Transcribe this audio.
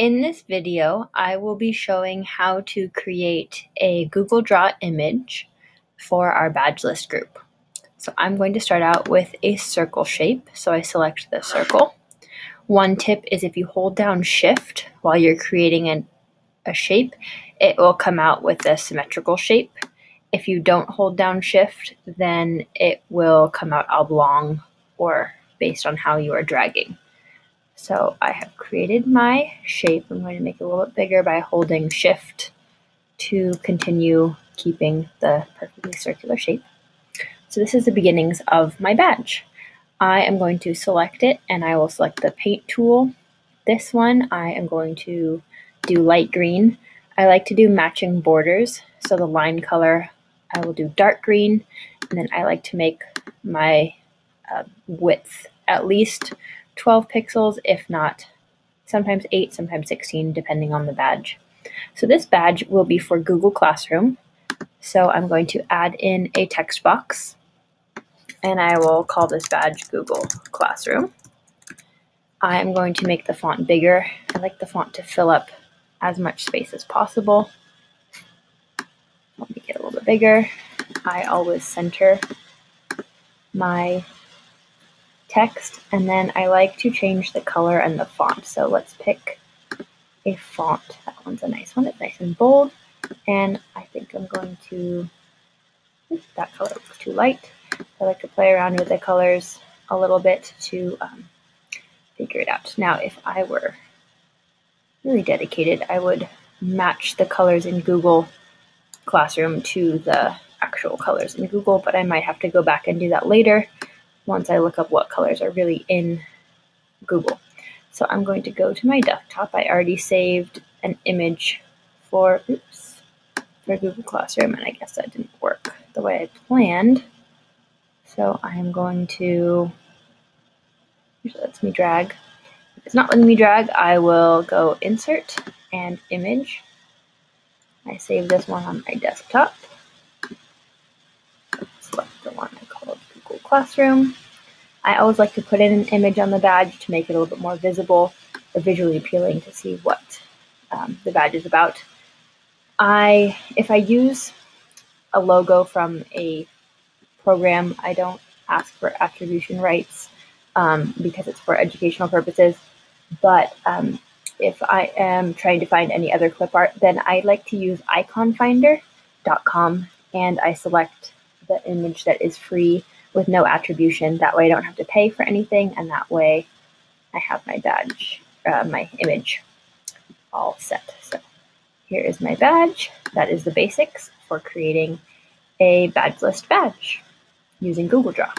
In this video, I will be showing how to create a Google Draw image for our badge list group. So I'm going to start out with a circle shape. So I select the circle. One tip is if you hold down Shift while you're creating a shape, it will come out with a symmetrical shape. If you don't hold down Shift, then it will come out oblong or based on how you are dragging. So I have created my shape. I'm going to make it a little bit bigger by holding Shift to continue keeping the perfectly circular shape. So this is the beginnings of my badge. I am going to select it and I will select the paint tool. This one I am going to do light green. I like to do matching borders. So the line color I will do dark green, and then I like to make my width at least 12 pixels, if not sometimes 8, sometimes 16, depending on the badge. So this badge will be for Google Classroom. So I'm going to add in a text box, and I will call this badge Google Classroom. I am going to make the font bigger. I like the font to fill up as much space as possible. Let me get a little bit bigger. I always center my text, and then I like to change the color and the font. So let's pick a font. That one's a nice one. It's nice and bold, and I think I'm going to, that color looks too light. I like to play around with the colors a little bit to figure it out. Now, if I were really dedicated, I would match the colors in Google Classroom to the actual colors in Google, but I might have to go back and do that later once I look up what colors are really in Google. So I'm going to go to my desktop. I already saved an image for Google Classroom, and I guess that didn't work the way I planned. So I'm going to, usually lets me drag. If it's not letting me drag, I will go Insert and Image. I save this one on my desktop. Select the one I called Google Classroom. I always like to put in an image on the badge to make it a little bit more visible or visually appealing to see what the badge is about. If I use a logo from a program, I don't ask for attribution rights because it's for educational purposes. But if I am trying to find any other clip art, then I like to use iconfinder.com, and I select the image that is free with no attribution. That way I don't have to pay for anything, and that way I have my badge, my image all set. So here is my badge. That is the basics for creating a badge list badge using Google Draw.